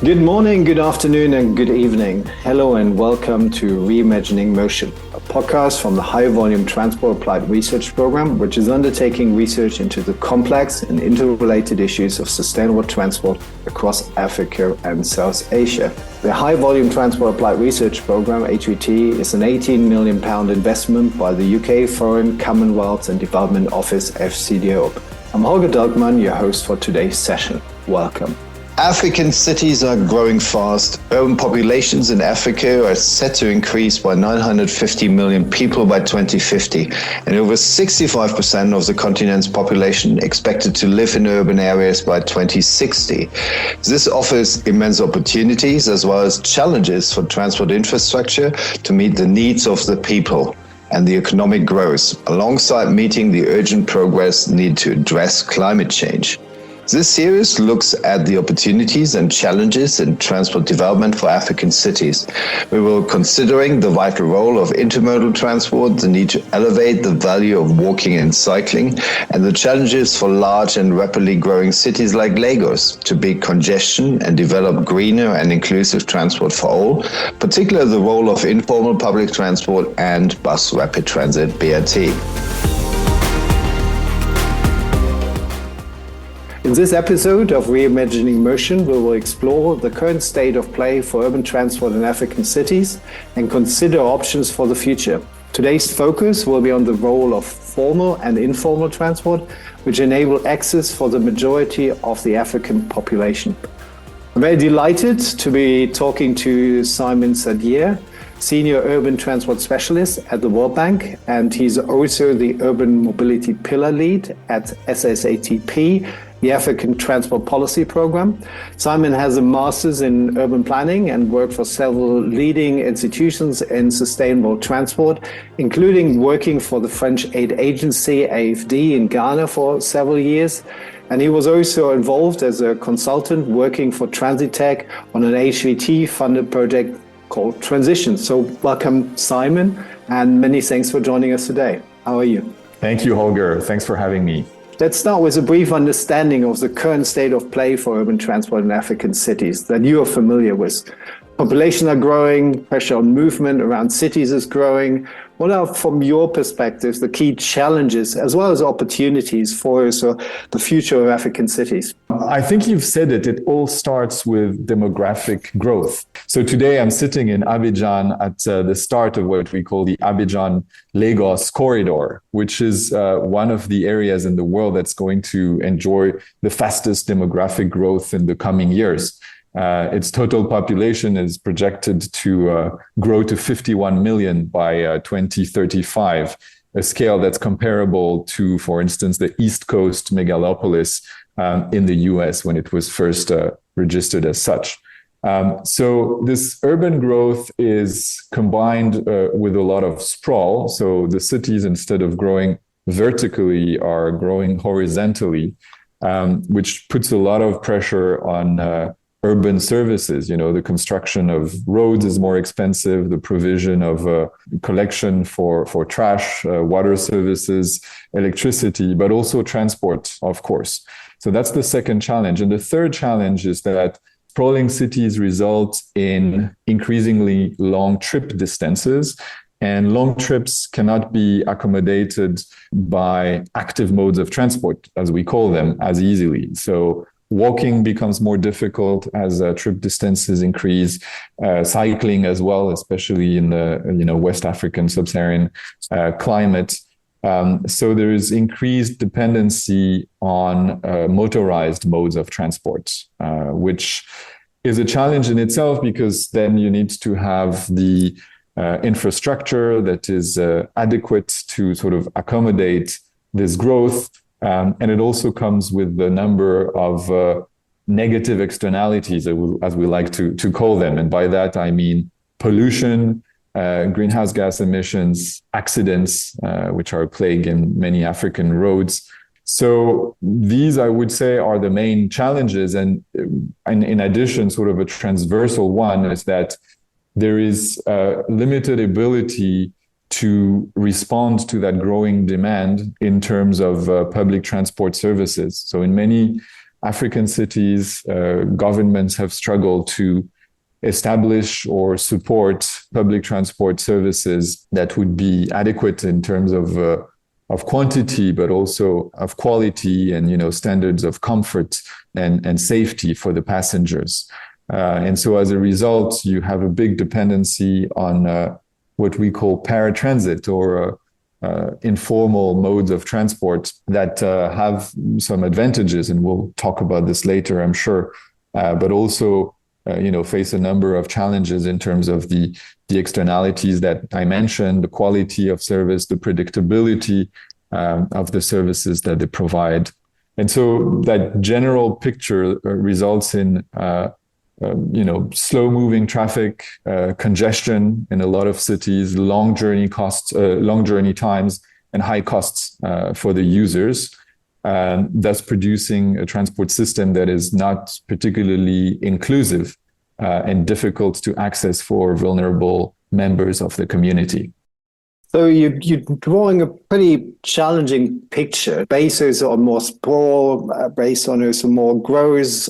Good morning, good afternoon, and good evening. Hello and welcome to Reimagining Motion, a podcast from the High Volume Transport Applied Research Program, which is undertaking research into the complex and interrelated issues of sustainable transport across Africa and South Asia. The High Volume Transport Applied Research Program, HVT, is an £18 million investment by the UK Foreign, Commonwealth and Development Office, FCDO. I'm Holger Dugman, your host for today's session. Welcome. African cities are growing fast. Urban populations in Africa are set to increase by 950 million people by 2050, and over 65% of the continent's population expected to live in urban areas by 2060. This offers immense opportunities as well as challenges for transport infrastructure to meet the needs of the people and the economic growth, alongside meeting the urgent progress needed to address climate change. This series looks at the opportunities and challenges in transport development for African cities. We will considering the vital role of intermodal transport, the need to elevate the value of walking and cycling, and the challenges for large and rapidly growing cities like Lagos to beat congestion and develop greener and inclusive transport for all, particularly the role of informal public transport and bus rapid transit (BRT). In this episode of Reimagining Motion, we will explore the current state of play for urban transport in African cities and consider options for the future. Today's focus will be on the role of formal and informal transport, which enable access for the majority of the African population. I'm very delighted to be talking to Simon Saddier, Senior Urban Transport Specialist at the World Bank, and he's also the Urban Mobility Pillar Lead at SSATP, the African Transport Policy Program. Simon has a master's in urban planning and worked for several leading institutions in sustainable transport, including working for the French aid agency AFD in Ghana for several years. And he was also involved as a consultant working for Transitech on an HVT-funded project called Transition. So welcome, Simon, and many thanks for joining us today. How are you? Thank you, Holger. Thanks for having me. Let's start with a brief understanding of the current state of play for urban transport in African cities that you are familiar with. Populations are growing, pressure on movement around cities is growing. What are, from your perspective, the key challenges as well as opportunities for the future of African cities? I think you've said it. It all starts with demographic growth. So today I'm sitting in Abidjan at the start of what we call the Abidjan-Lagos corridor, which is one of the areas in the world that's going to enjoy the fastest demographic growth in the coming years. Its total population is projected to grow to 51 million by 2035, a scale that's comparable to, for instance, the East Coast megalopolis in the US when it was first registered as such. So this urban growth is combined with a lot of sprawl. So the cities, instead of growing vertically, are growing horizontally, which puts a lot of pressure on urban services. You know, the construction of roads is more expensive, the provision of collection for trash, water services, electricity, but also transport, of course. So that's the second challenge. And the third challenge is that sprawling cities result in increasingly long trip distances, and long trips cannot be accommodated by active modes of transport, as we call them, as easily. So walking becomes more difficult as trip distances increase, cycling as well, especially in the West African sub-Saharan climate. So there is increased dependency on motorized modes of transport, which is a challenge in itself, because then you need to have the infrastructure that is adequate to sort of accommodate this growth. And it also comes with a number of negative externalities, as we like to call them. And by that, I mean pollution, greenhouse gas emissions, accidents, which are a plague in many African roads. So these, I would say, are the main challenges. And in addition, sort of a transversal one is that there is limited ability to respond to that growing demand in terms of public transport services. So in many African cities, governments have struggled to establish or support public transport services that would be adequate in terms of quantity, but also of quality and, standards of comfort and safety for the passengers. And so as a result, you have a big dependency on what we call paratransit or informal modes of transport that have some advantages, and we'll talk about this later, I'm sure, but also face a number of challenges in terms of the externalities that I mentioned, the quality of service, the predictability of the services that they provide. And so that general picture results in slow moving traffic, congestion in a lot of cities, long journey times, and high costs for the users, thus producing a transport system that is not particularly inclusive and difficult to access for vulnerable members of the community. So you're drawing a pretty challenging picture. Based on more sprawl, based on also more growth,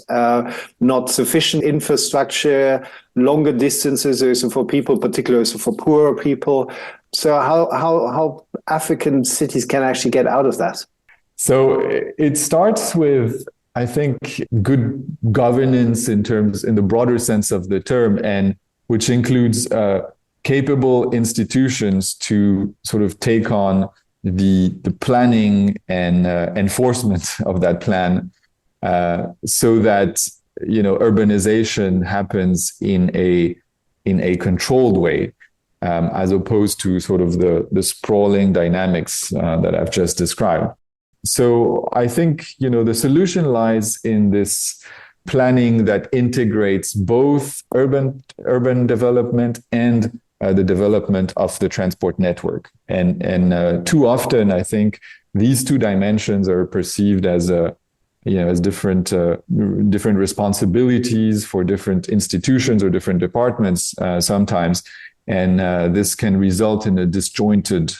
not sufficient infrastructure, longer distances also for people, particularly also for poorer people. So how African cities can actually get out of that? So it starts with, I think, good governance in the broader sense of the term, and which includes capable institutions to sort of take on the planning and enforcement of that plan, so that urbanization happens in a controlled way, as opposed to sort of the sprawling dynamics that I've just described. So I think the solution lies in this planning that integrates both urban development and the development of the transport network. And too often, I think these two dimensions are perceived as as different responsibilities for different institutions or different departments sometimes. And this can result in a disjointed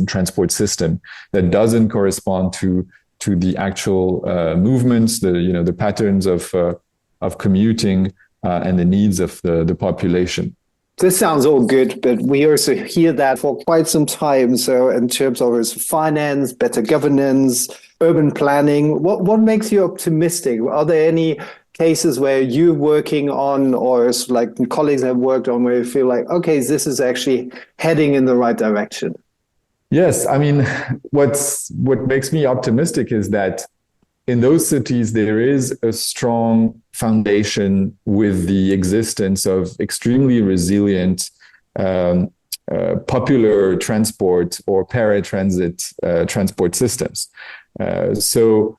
transport system that doesn't correspond to the actual movements, the patterns of commuting and the needs of the population. This sounds all good, but we also hear that for quite some time. So in terms of finance, better governance, urban planning, what makes you optimistic? Are there any cases where you're working on, or like colleagues have worked on, where you feel like, okay, this is actually heading in the right direction? Yes, I mean, what makes me optimistic is that in those cities, there is a strong foundation with the existence of extremely resilient popular transport or paratransit transport systems. So,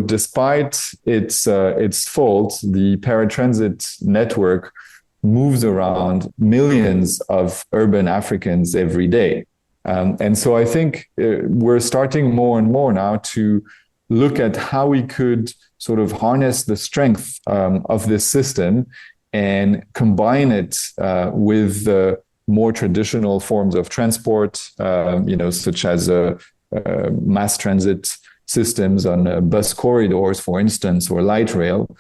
despite its faults, the paratransit network moves around millions of urban Africans every day. And so I think we're starting more and more now to look at how we could sort of harness the strength of this system and combine it with more traditional forms of transport, such as mass transit systems on bus corridors, for instance, or light rail,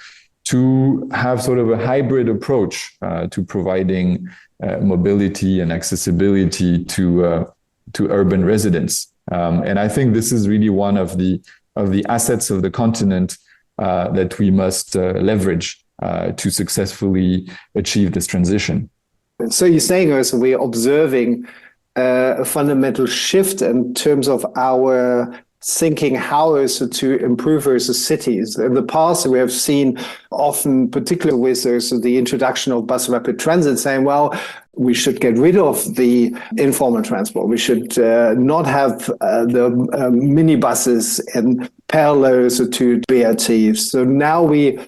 to have sort of a hybrid approach to providing mobility and accessibility to urban residents. And I think this is really one of the assets of the continent that we must leverage to successfully achieve this transition. So you're saying also we're observing a fundamental shift in terms of our thinking how also to improve our cities. In the past, we have seen often, particularly with also the introduction of bus rapid transit, saying, well, we should get rid of the informal transport. We should not have the minibuses in parallel to BRT. So now we're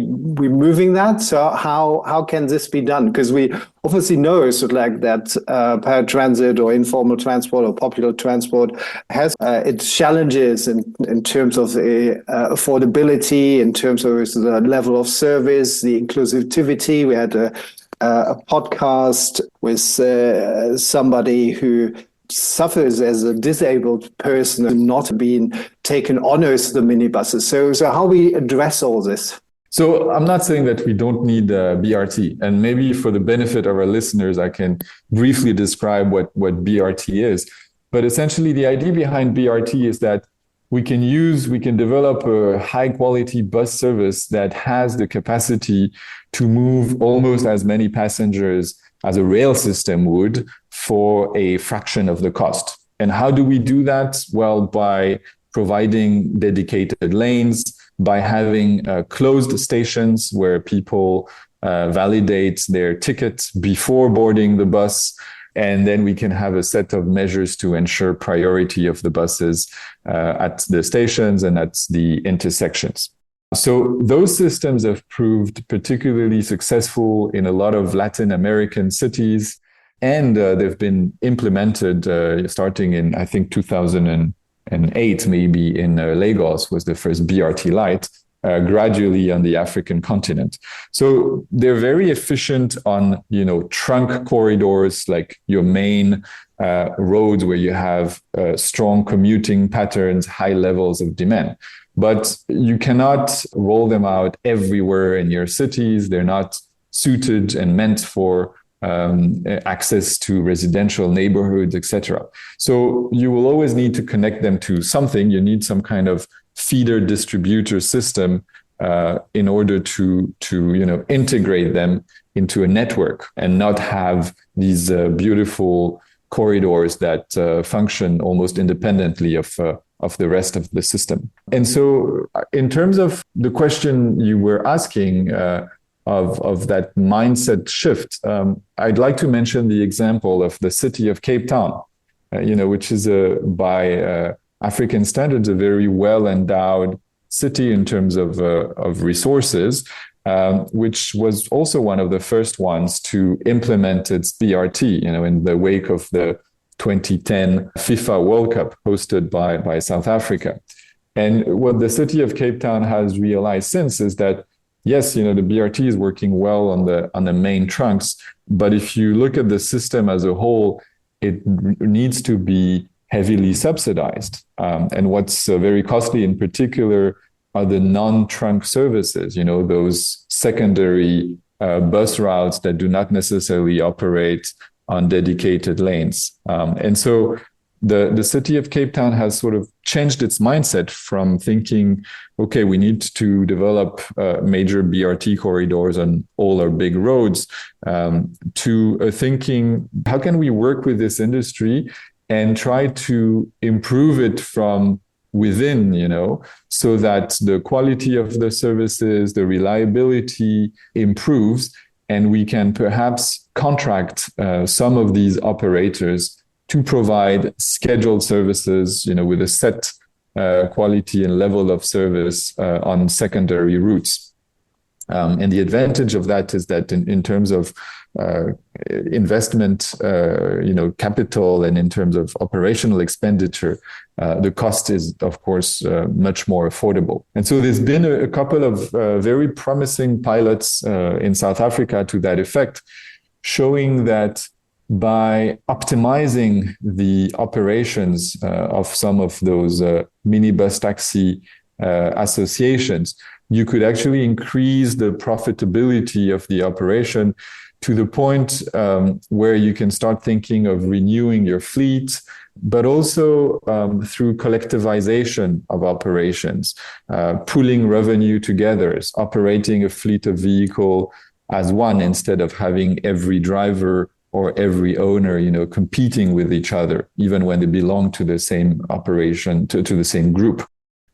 moving that. So how can this be done? Because we obviously know so like that paratransit or informal transport or popular transport has its challenges in terms of the affordability, in terms of the level of service, the inclusivity. We had a podcast with somebody who suffers as a disabled person not being taken on as the minibuses. So how we address all this? So I'm not saying that we don't need BRT. And maybe for the benefit of our listeners, I can briefly describe what BRT is. But essentially, the idea behind BRT is that we can develop a high quality bus service that has the capacity to move almost as many passengers as a rail system would for a fraction of the cost. And how do we do that? Well, by providing dedicated lanes, by having closed stations where people validate their ticket before boarding the bus. And then we can have a set of measures to ensure priority of the buses at the stations and at the intersections. So those systems have proved particularly successful in a lot of Latin American cities. And they've been implemented starting in, I think, 2008, maybe in Lagos was the first BRT light, gradually on the African continent. So they're very efficient on, trunk corridors, like your main roads where you have strong commuting patterns, high levels of demand. But you cannot roll them out everywhere in your cities. They're not suited and meant for access to residential neighborhoods, etc. So you will always need to connect them to something. You need some kind of feeder distributor system in order to integrate them into a network and not have these beautiful corridors that function almost independently of the rest of the system. And so in terms of the question you were asking of that mindset shift, I'd like to mention the example of the city of Cape Town, which is by African standards, a very well-endowed city in terms of resources, which was also one of the first ones to implement its BRT, in the wake of the 2010 FIFA World Cup hosted by South Africa. And what the city of Cape Town has realized since is that, yes, the BRT is working well on the main trunks, but if you look at the system as a whole, it needs to be heavily subsidized. And what's very costly in particular are the non-trunk services, those secondary bus routes that do not necessarily operate on dedicated lanes. And so the city of Cape Town has sort of changed its mindset from thinking, okay, we need to develop major BRT corridors on all our big roads, to thinking, how can we work with this industry and try to improve it from within, so that the quality of the services, the reliability improves, and we can perhaps contract some of these operators to provide scheduled services, with a set quality and level of service on secondary routes. And the advantage of that is that in terms of investment, capital, and in terms of operational expenditure, the cost is, of course, much more affordable. And so there's been a couple of very promising pilots in South Africa to that effect, showing that by optimizing the operations of some of those minibus taxi associations, you could actually increase the profitability of the operation to the point where you can start thinking of renewing your fleet, but also through collectivization of operations, pooling revenue together, operating a fleet of vehicle as one instead of having every driver or every owner, competing with each other, even when they belong to the same operation, to the same group.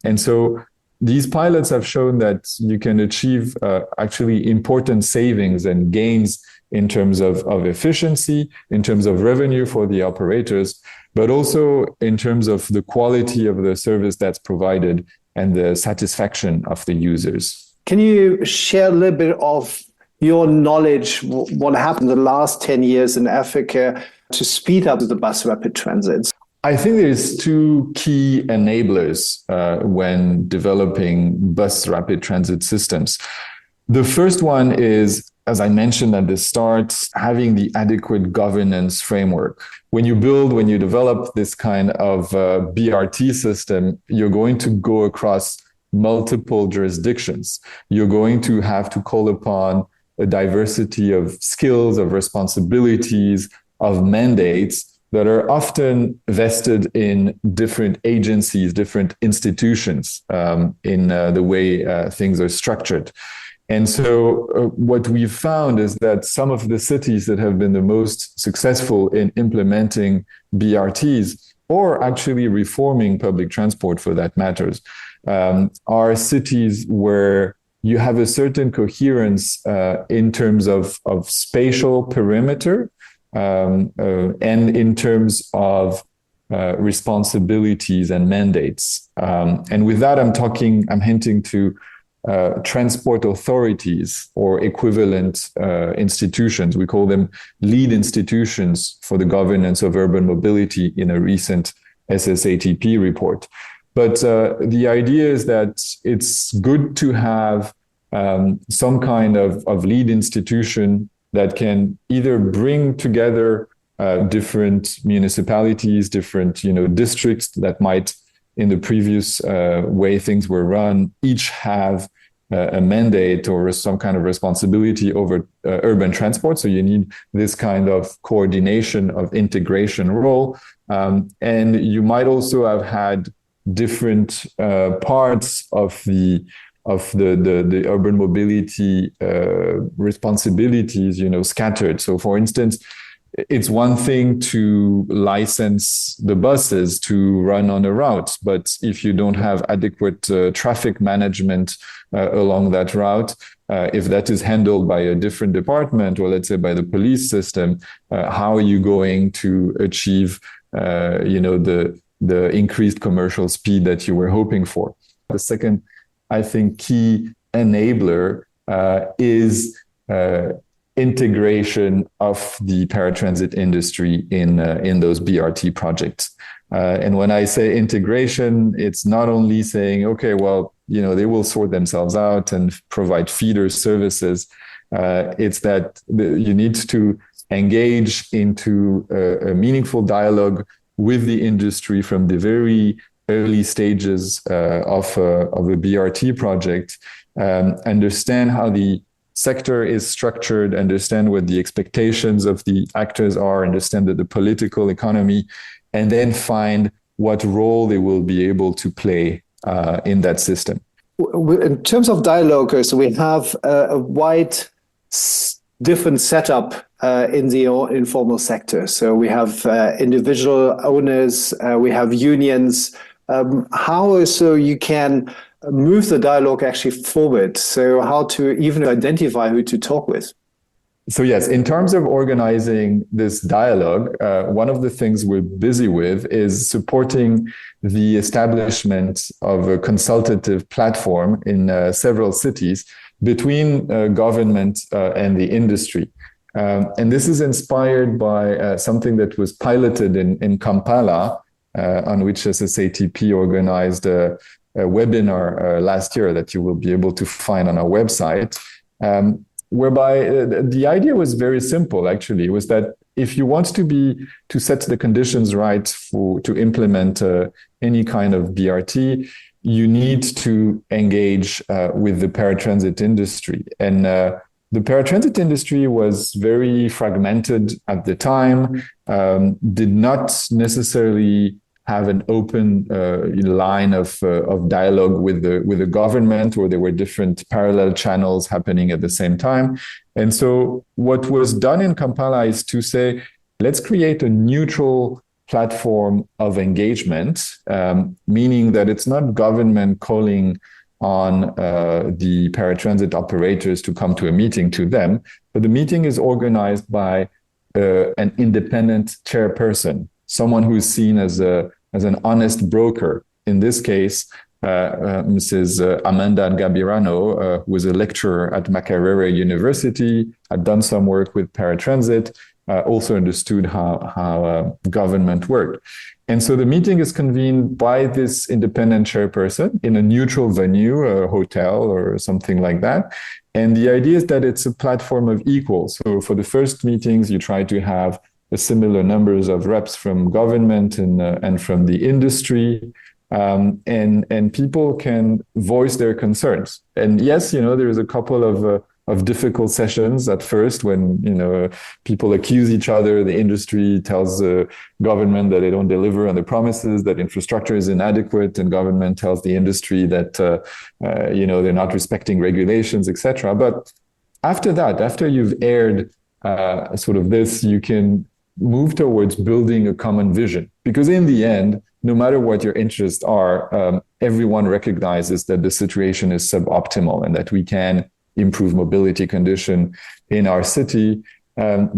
And so these pilots have shown that you can achieve actually important savings and gains in terms of efficiency, in terms of revenue for the operators, but also in terms of the quality of the service that's provided and the satisfaction of the users. Can you share a little bit of your knowledge, what happened in the last 10 years in Africa to speed up the bus rapid transits? I think there's two key enablers when developing bus rapid transit systems. The first one is as I mentioned at the start, having the adequate governance framework. When you develop this kind of BRT system, you're going to go across multiple jurisdictions. You're going to have to call upon a diversity of skills, of responsibilities, of mandates that are often vested in different agencies, different institutions in the way things are structured. And so what we've found is that some of the cities that have been the most successful in implementing BRTs, or actually reforming public transport for that matters, are cities where you have a certain coherence in terms of spatial perimeter and in terms of responsibilities and mandates. And with that, I'm hinting to transport authorities or equivalent institutions. We call them lead institutions for the governance of urban mobility in a recent SSATP report. But the idea is that it's good to have some kind of lead institution that can either bring together different municipalities, different districts that might, in the previous way things were run, each have a mandate or some kind of responsibility over urban transport. So you need this kind of coordination of integration role. And you might also have had different parts of the urban mobility responsibilities, scattered. So for instance, it's one thing to license the buses to run on a route, but if you don't have adequate traffic management along that route, if that is handled by a different department, or let's say by the police system, how are you going to achieve, the increased commercial speed that you were hoping for? The second, I think, key enabler is integration of the paratransit industry in those BRT projects. And when I say integration, it's not only saying, okay, well, they will sort themselves out and provide feeder services. It's that you need to engage into a meaningful dialogue with the industry from the very early stages of a BRT project, understand how the sector is structured, understand what the expectations of the actors are, understand the political economy, and then find what role they will be able to play in that system. In terms of dialogue, so we have a wide different setup in the informal sector. So we have individual owners, we have unions. How so you can move the dialogue actually forward? So how to even identify who to talk with? So yes, in terms of organizing this dialogue, one of the things we're busy with is supporting the establishment of a consultative platform in several cities between government and the industry. And this is inspired by something that was piloted in Kampala, on which SSATP organized a webinar last year that you will be able to find on our website, whereby the idea was very simple, actually. It was that if you want to set the conditions right to implement any kind of BRT, you need to engage with the paratransit industry. And the paratransit industry was very fragmented at the time, did not necessarily have an open line of dialogue with the government, or there were different parallel channels happening at the same time. And so what was done in Kampala is to say, let's create a neutral platform of engagement, meaning that it's not government calling on the paratransit operators to come to a meeting to them, but the meeting is organized by an independent chairperson, someone who's seen as an honest broker. In this case, Mrs. Amanda Gabirano, who was a lecturer at Makerere University, had done some work with paratransit, also understood how government worked. And so the meeting is convened by this independent chairperson in a neutral venue, a hotel or something like that. And the idea is that it's a platform of equals. So for the first meetings, you try to have a similar numbers of reps from government and from the industry, and people can voice their concerns. And yes, there is a couple of difficult sessions at first when people accuse each other. The industry tells the government that they don't deliver on the promises, that infrastructure is inadequate, and government tells the industry that they're not respecting regulations, etc. But after that, after you've aired sort of this, you can move towards building a common vision, because in the end, no matter what your interests are, everyone recognizes that the situation is suboptimal and that we can improve mobility condition in our city,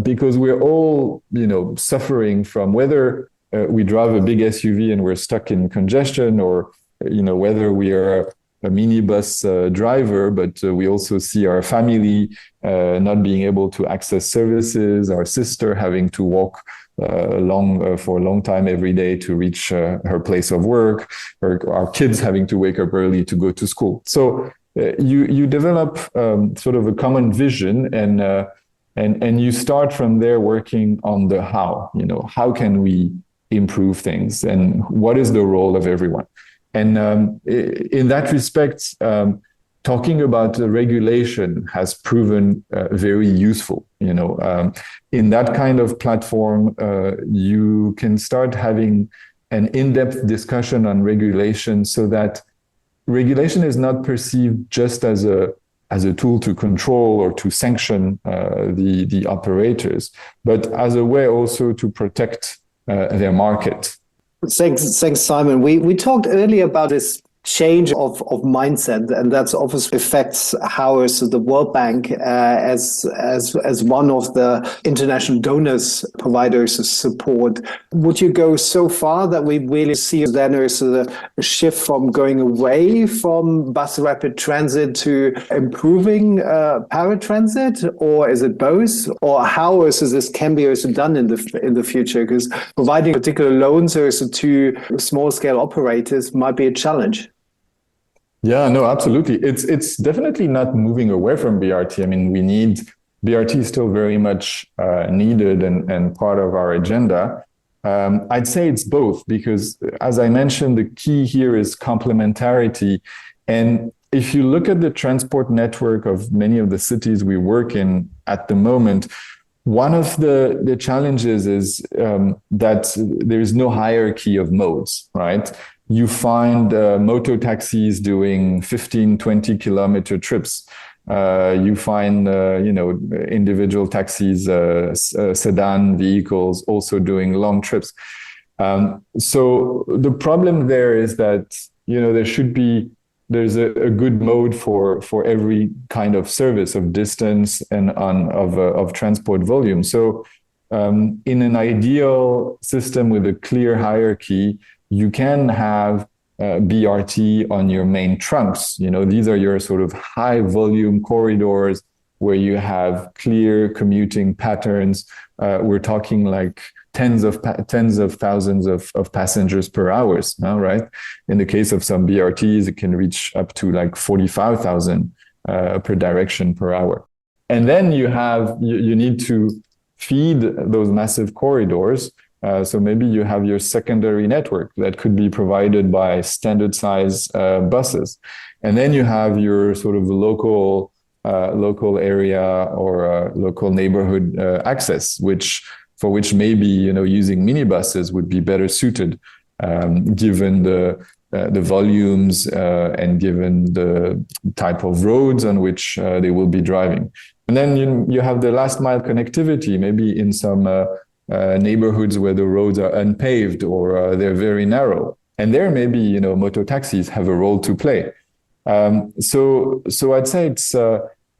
because we're all, suffering from whether we drive a big SUV and we're stuck in congestion, or, whether we are a minibus driver, but we also see our family not being able to access services, our sister having to walk for a long time every day to reach her place of work, or our kids having to wake up early to go to school. So you develop sort of a common vision, and you start from there working on the how. How can we improve things, and what is the role of everyone? And in that respect, talking about regulation has proven very useful. In that kind of platform, you can start having an in-depth discussion on regulation, so that regulation is not perceived just as a tool to control or to sanction the operators, but as a way also to protect their market. Thanks, Simon. We talked earlier about this change of mindset, and that's obviously affects how the World Bank as one of the international donors providers of support. Would you go so far that we really see then there's a shift from going away from bus rapid transit to improving paratransit, or is it both? Or how this can be also done in the future? Because providing particular loans to small scale operators might be a challenge. Yeah, no, absolutely. It's definitely not moving away from BRT. I mean, BRT is still very much needed and part of our agenda. I'd say it's both, because as I mentioned, the key here is complementarity. And if you look at the transport network of many of the cities we work in at the moment, one of the challenges is that there is no hierarchy of modes, right? You find moto taxis doing 15, 20 kilometer trips. You find, individual taxis, sedan vehicles also doing long trips. So the problem there is that, there's a good mode for every kind of service of distance and of transport volume. So in an ideal system with a clear hierarchy, you can have BRT on your main trunks. These are your sort of high volume corridors where you have clear commuting patterns. We're talking like tens of thousands of passengers per hour now, right? In the case of some BRTs, it can reach up to like 45,000 per direction per hour. And then you need to feed those massive corridors. So maybe you have your secondary network that could be provided by standard size buses. And then you have your sort of local area or local neighborhood access, for which maybe, using minibuses would be better suited, given the volumes and given the type of roads on which they will be driving. And then you have the last mile connectivity, maybe in some neighborhoods where the roads are unpaved or they're very narrow. And there maybe, moto taxis have a role to play. So I'd say it's,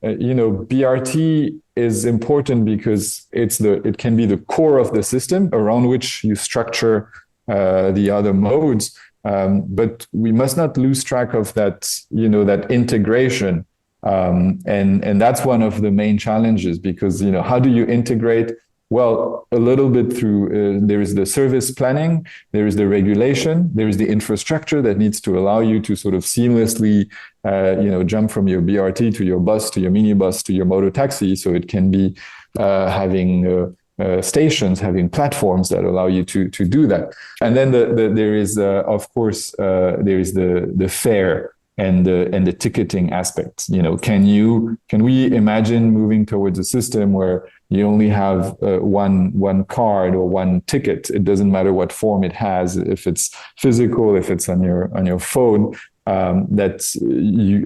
BRT is important because it can be the core of the system around which you structure the other modes. But we must not lose track of that, that integration. And that's one of the main challenges, because, how do you integrate Well, a little bit through, there is the service planning, there is the regulation, there is the infrastructure that needs to allow you to sort of seamlessly, jump from your BRT to your bus, to your minibus, to your motor taxi. So it can be having stations, having platforms that allow you to do that. And then there is, of course, there is the fare and the ticketing aspects. Can we imagine moving towards a system where you only have one card or one ticket? It doesn't matter what form it has, if it's physical, if it's on your phone, that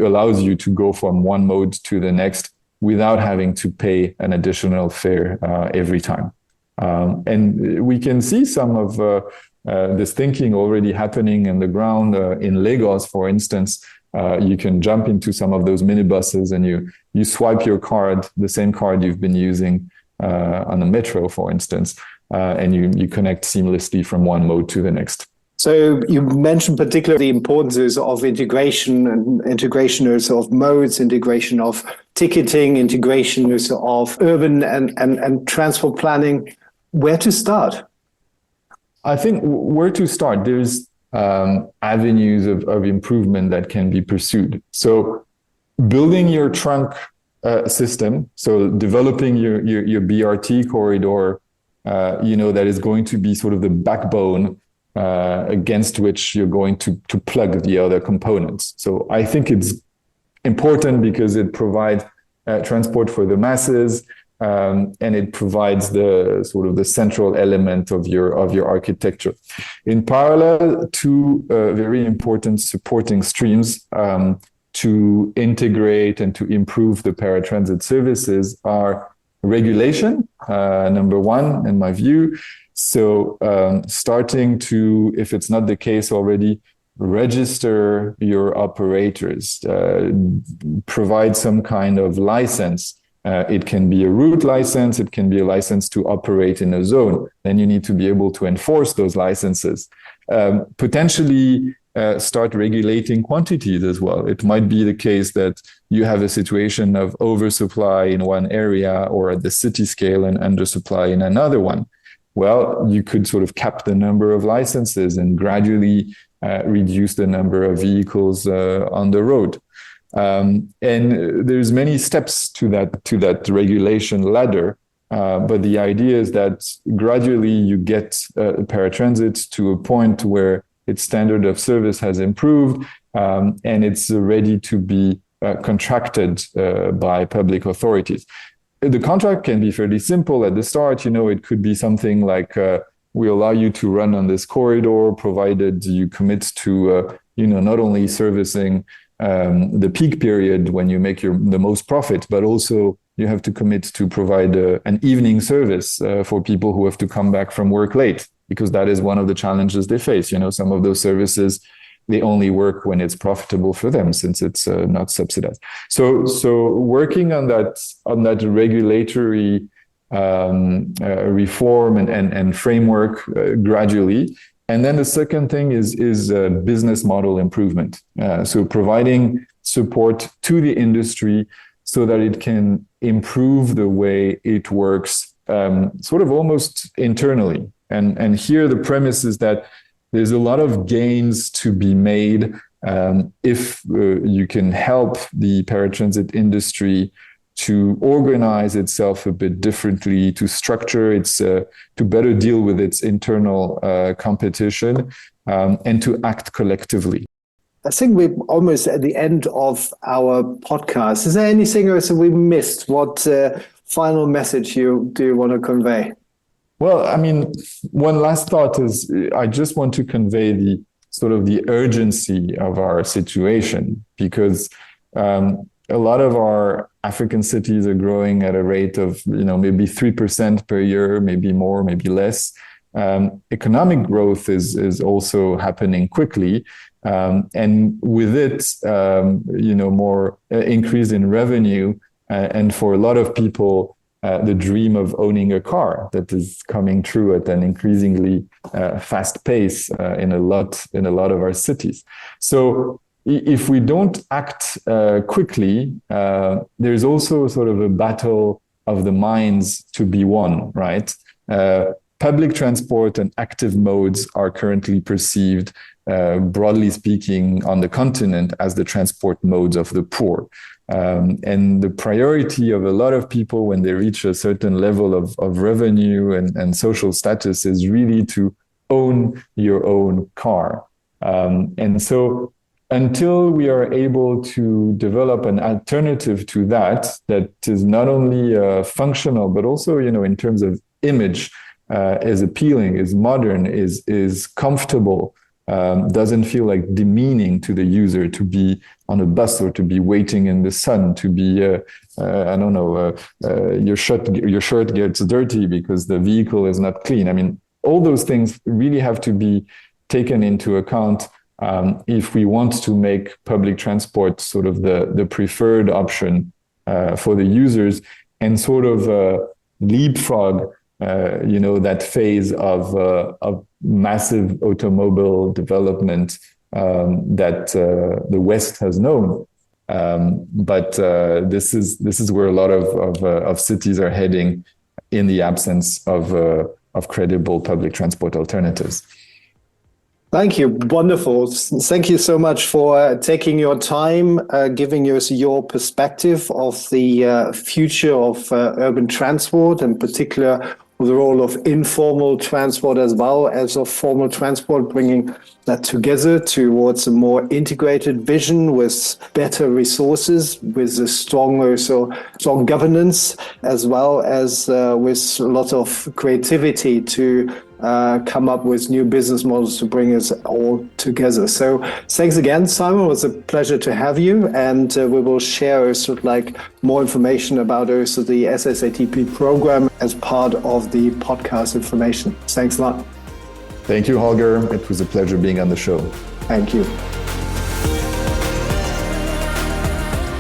allows you to go from one mode to the next without having to pay an additional fare every time. And we can see some of this thinking already happening on the ground in Lagos, for instance. You can jump into some of those minibuses and you swipe your card, the same card you've been using on the metro, for instance, and you connect seamlessly from one mode to the next. So you mentioned particularly the importance of integration and integration of modes, integration of ticketing, integration of urban and transport planning. Where to start? I think where to start, there's avenues of improvement that can be pursued. So building your trunk system, so developing your BRT corridor, that is going to be sort of the backbone against which you're going to plug the other components. So I think it's important because it provides transport for the masses, and it provides the sort of the central element of your architecture. In parallel, two very important supporting streams to integrate and to improve the paratransit services are regulation, number one, in my view. So starting to, if it's not the case already, register your operators, provide some kind of license. It can be a route license, it can be a license to operate in a zone. Then you need to be able to enforce those licenses. Potentially start regulating quantities as well. It might be the case that you have a situation of oversupply in one area or at the city scale and undersupply in another one. Well, you could sort of cap the number of licenses and gradually reduce the number of vehicles on the road. And there's many steps to that regulation ladder. But the idea is that gradually you get paratransit to a point where its standard of service has improved, and it's ready to be contracted by public authorities. The contract can be fairly simple at the start. It could be something like, we allow you to run on this corridor, provided you commit to, not only servicing the peak period when you make the most profit, but also you have to commit to provide an evening service for people who have to come back from work late, because that is one of the challenges they face. Some of those services, they only work when it's profitable for them, since it's not subsidized. So working on that regulatory reform and framework gradually. And then the second thing is business model improvement. So providing support to the industry so that it can improve the way it works, sort of almost internally. And here the premise is that there's a lot of gains to be made if you can help the paratransit industry to organize itself a bit differently, to structure its, to better deal with its internal competition, and to act collectively. I think we're almost at the end of our podcast. Is there anything else we missed? What final message do you want to convey? Well, I mean, one last thought is I just want to convey the sort of the urgency of our situation, because a lot of our African cities are growing at a rate of, maybe 3% per year, maybe more, maybe less. Economic growth is also happening quickly. And with it, more increase in revenue. And for a lot of people, the dream of owning a car that is coming true at an increasingly fast pace in a lot of our cities. So if we don't act quickly, there's also sort of a battle of the minds to be one, right? Public transport and active modes are currently perceived, broadly speaking, on the continent as the transport modes of the poor. And the priority of a lot of people when they reach a certain level of revenue and social status is really to own your own car. And so until we are able to develop an alternative to that is not only functional, but also, in terms of image, is appealing, is modern, is comfortable, doesn't feel like demeaning to the user to be on a bus or to be waiting in the sun, to be, your shirt gets dirty because the vehicle is not clean. I mean, all those things really have to be taken into account if we want to make public transport sort of the preferred option for the users, and sort of leapfrog that phase of massive automobile development that the West has known. But this is where a lot of cities are heading in the absence of credible public transport alternatives. Thank you. Wonderful. Thank you so much for taking your time, giving us your perspective of the future of urban transport, in particular the role of informal transport as well as of formal transport, bringing that together towards a more integrated vision with better resources, with a strong governance, as well as with a lot of creativity to come up with new business models to bring us all together. So thanks again, Simon. It was a pleasure to have you, and we will share more information about the SSATP program as part of the podcast information. Thanks a lot. Thank you, Holger. It was a pleasure being on the show. Thank you.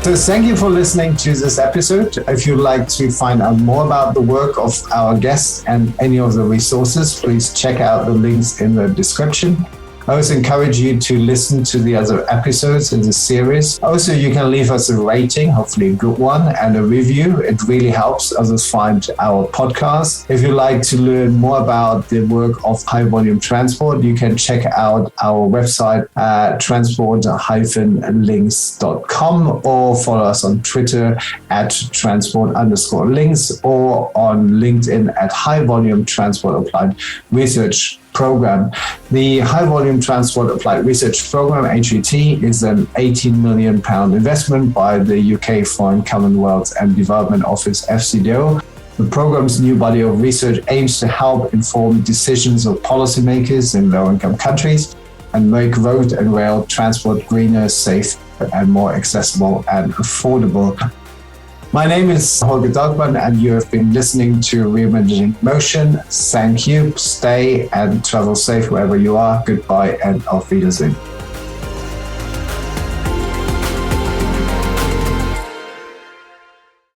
So thank you for listening to this episode. If you'd like to find out more about the work of our guests and any of the resources, please check out the links in the description. I also encourage you to listen to the other episodes in the series. Also, you can leave us a rating, hopefully a good one, and a review. It really helps others find our podcast. If you'd like to learn more about the work of high volume transport, you can check out our website at transport-links.com, or follow us on Twitter at transport_links, or on LinkedIn at High Volume Transport Applied Research Program. The High Volume Transport Applied Research Program, HVT, is an £18 million investment by the UK Foreign Commonwealth and Development Office, FCDO. The program's new body of research aims to help inform decisions of policymakers in low-income countries and make road and rail transport greener, safer, and more accessible and affordable. My name is Holger Dogman, and you have been listening to Reimagining Motion. Thank you. Stay and travel safe wherever you are. Goodbye and auf Wiedersehen.